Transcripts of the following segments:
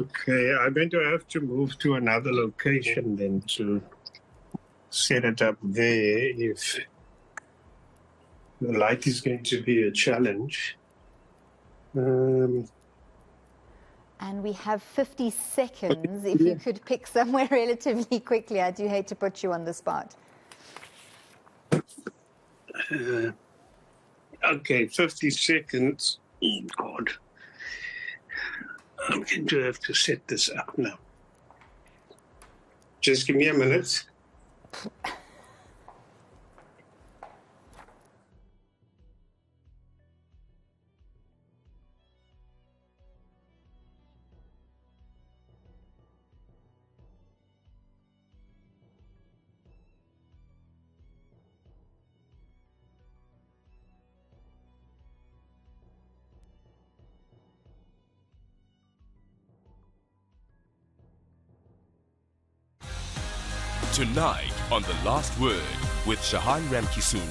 Okay, I'm going to have to move to another location then to set it up there if the light is going to be a challenge. And we have 50 seconds. If you could pick somewhere relatively quickly, I do hate to put you on the spot. Okay, 50 seconds. Oh, God. I'm going to have to set this up now. Just give me a minute. Tonight on The Last Word with Shahan Ramkisoon.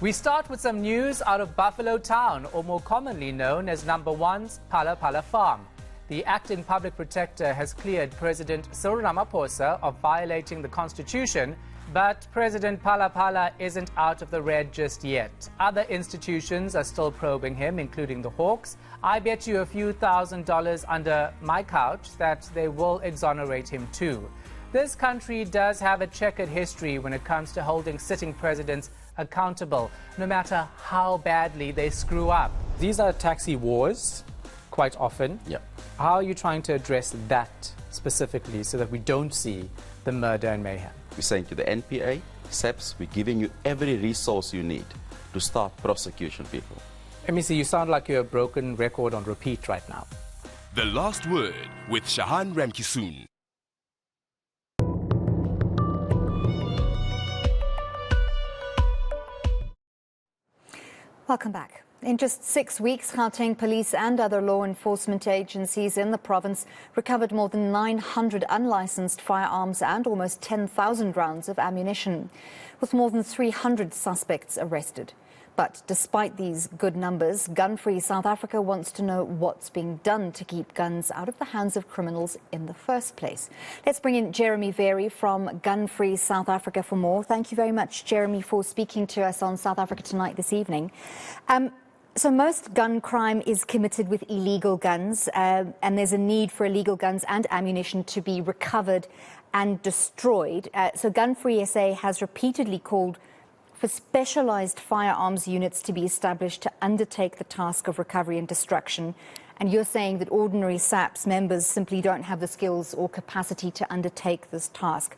We start with some news out of Buffalo Town, or more commonly known as Number One's Phala Phala Farm. The acting public protector has cleared President Cyril Ramaphosa of violating the Constitution, but President Phala Phala isn't out of the red just yet. Other institutions are still probing him, including the Hawks. I bet you a few $1,000s under my couch that they will exonerate him too. This country does have a checkered history when it comes to holding sitting presidents accountable, no matter how badly they screw up. These are taxi wars, quite often. Yep. How are you trying to address that specifically so that we don't see the murder and mayhem? We're saying to the NPA, SEPs, we're giving you every resource you need to start prosecution, people. Let me see, you sound like you're a broken record on repeat right now. The Last Word with Shahan Ramkisoon. Welcome back. In just 6 weeks, Gauteng police and other law enforcement agencies in the province recovered more than 900 unlicensed firearms and almost 10,000 rounds of ammunition, with more than 300 suspects arrested. But despite these good numbers, GunFree South Africa wants to know what's being done to keep guns out of the hands of criminals in the first place. Let's bring in Jeremy Veary from GunFree South Africa for more. Thank you very much, Jeremy, for speaking to us on South Africa Tonight this evening. So most gun crime is committed with illegal guns, and there's a need for illegal guns and ammunition to be recovered and destroyed. So GunFree SA has repeatedly called for specialized firearms units to be established to undertake the task of recovery and destruction. And you're saying that ordinary SAPS members simply don't have the skills or capacity to undertake this task.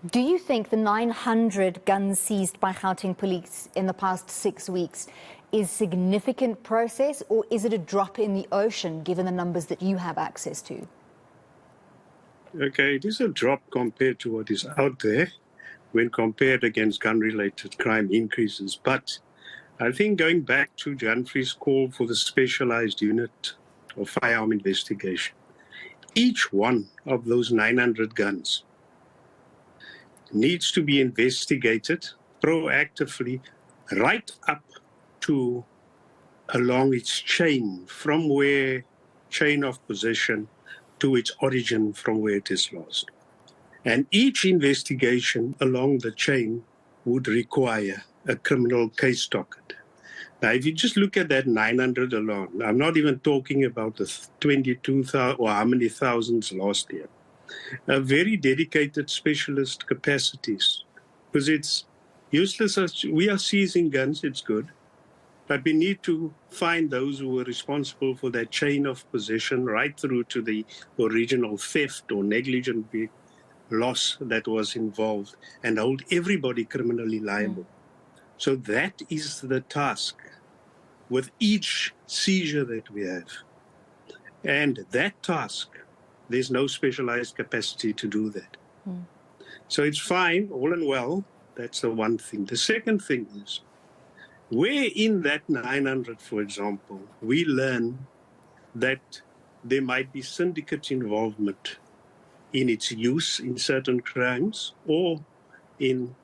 Do you think the 900 guns seized by Gauteng police in the past 6 weeks is significant process, or is it a drop in the ocean given the numbers that you have access to? Okay, it is a drop compared to what is out there when compared against gun-related crime increases. But I think going back to GunFree's call for the specialized unit of firearm investigation, each one of those 900 guns needs to be investigated proactively right up to along its chain, from where chain of possession to its origin, from where it is lost. And each investigation along the chain would require a criminal case docket. Now, if you just look at that 900 alone, I'm not even talking about the 22,000 or how many thousands lost here. Very dedicated specialist capacities, because it's useless as we are seizing guns, it's good, but we need to find those who were responsible for that chain of possession right through to the original theft or negligent loss that was involved, and hold everybody criminally liable. So that is the task with each seizure that we have. And that task, there's no specialized capacity to do that. So it's fine, all and well. That's the one thing. The second thing is, where in that 900, for example, we learn that there might be syndicate involvement in its use in certain crimes, or in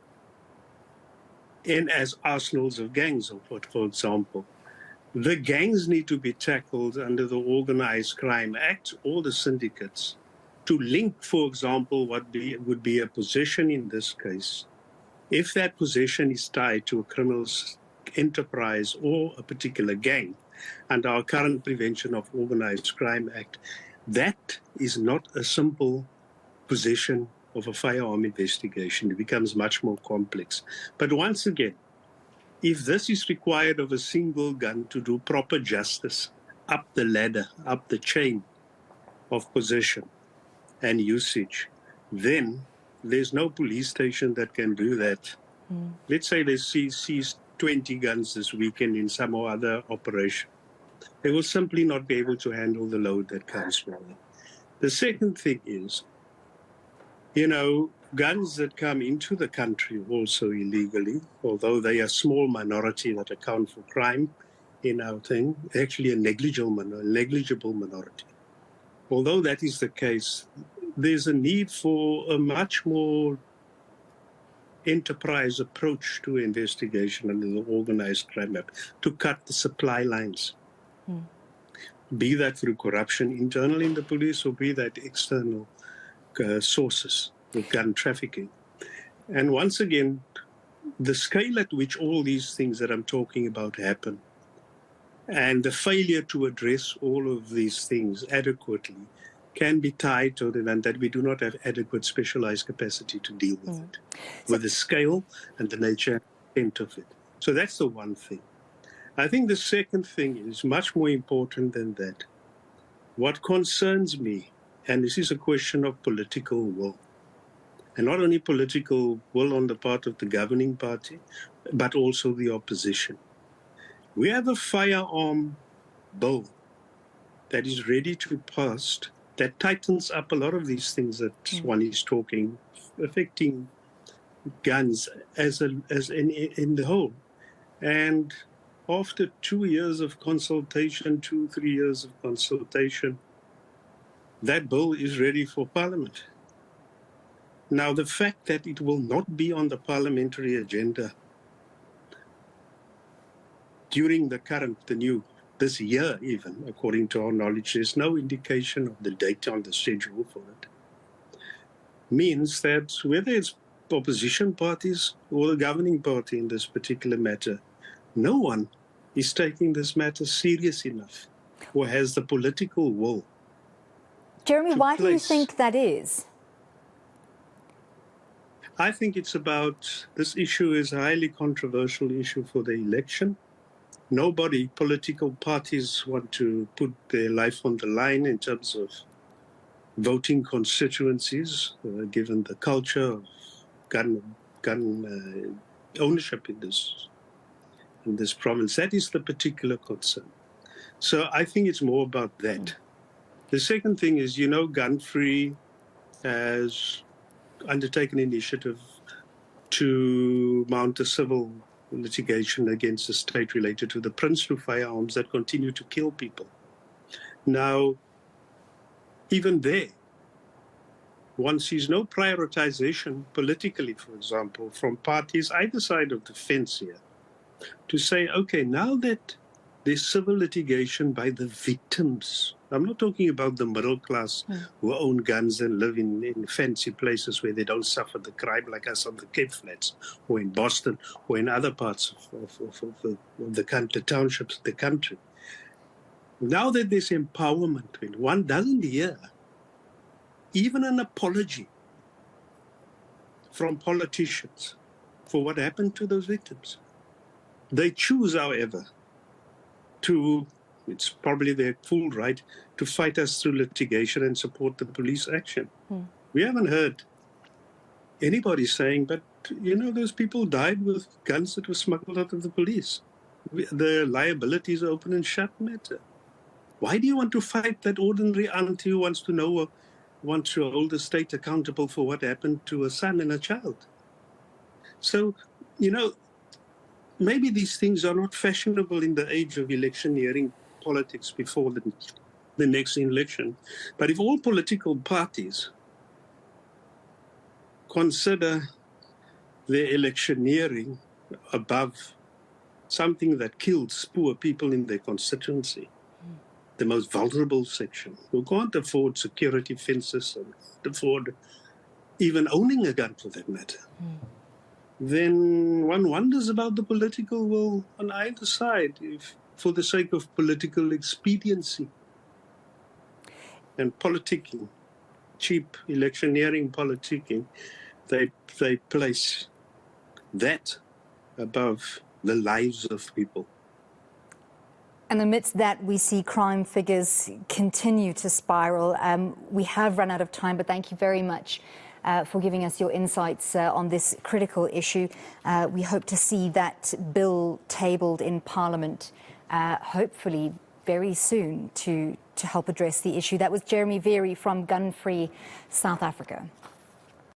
as arsenals of gangs, for example, The gangs need to be tackled under the Organized Crime Act, or the syndicates, to link, for example, what would be a possession in this case. If that possession is tied to a criminal enterprise or a particular gang, under our current Prevention of Organized Crime Act, that is not a simple possession of a firearm investigation. It becomes much more complex. But once again, if this is required of a single gun to do proper justice up the ladder, up the chain of possession and usage, then there's no police station that can do that. Let's say they seized 20 guns this weekend in some or other operation. They will simply not be able to handle the load that comes with it. The second thing is, guns that come into the country also illegally, although they are a small minority that account for crime in our thing, actually a negligible minority. Although that is the case, there's a need for a much more enterprise approach to investigation under the Organized Crime Act to cut the supply lines. Be that through corruption internal in the police, or be that external sources with gun trafficking. And once again, the scale at which all these things that I'm talking about happen, and the failure to address all of these things adequately, can be tied to the fact that we do not have adequate specialized capacity to deal with it, with the scale and the nature and intent of it. So that's the one thing. I think the second thing is much more important than that. What concerns me, and this is a question of political will, and not only political will on the part of the governing party, but also the opposition. We have a firearm bill that is ready to be passed that tightens up a lot of these things that one is talking, affecting guns as in the whole. And after 2 years of consultation, 2-3 years of consultation, that bill is ready for Parliament. Now, the fact that it will not be on the parliamentary agenda during this year even, according to our knowledge, there's no indication of the date on the schedule for it, means that whether it's opposition parties or the governing party in this particular matter, no one is taking this matter serious enough or has the political will. Jeremy, why do you think that is? I think it's about, this issue is a highly controversial issue for the election. Political parties want to put their life on the line in terms of voting constituencies, given the culture of gun ownership in this province. That is the particular concern. So I think it's more about that. The second thing is, GunFree has undertaken an initiative to mount a civil litigation against the state related to the Prinsloo firearms that continue to kill people. Now, even there, one sees no prioritization politically, for example, from parties either side of the fence here, to say, okay, now that there's civil litigation by the victims, I'm not talking about the middle class who own guns and live in fancy places where they don't suffer the crime like us on the Cape Flats or in Boston or in other parts of the country, townships of the country. Now that there's empowerment, one doesn't hear even an apology from politicians for what happened to those victims. They choose, however, it's probably their full right to fight us through litigation and support the police action. We haven't heard anybody saying, but, those people died with guns that were smuggled out of the police. The liability is open and shut matter. Why do you want to fight that ordinary auntie who wants to hold the state accountable for what happened to a son and a child? So, maybe these things are not fashionable in the age of electioneering politics before the next election. But if all political parties consider their electioneering above something that kills poor people in their constituency, the most vulnerable section, who can't afford security fences and can't afford even owning a gun for that matter, then one wonders about the political will on either side, if for the sake of political expediency and politicking, cheap electioneering politicking, they place that above the lives of people. And amidst that, we see crime figures continue to spiral. We have run out of time, but thank you very much for giving us your insights on this critical issue. We hope to see that bill tabled in Parliament, hopefully very soon, to help address the issue. That was Jeremy Veary from GunFree South Africa.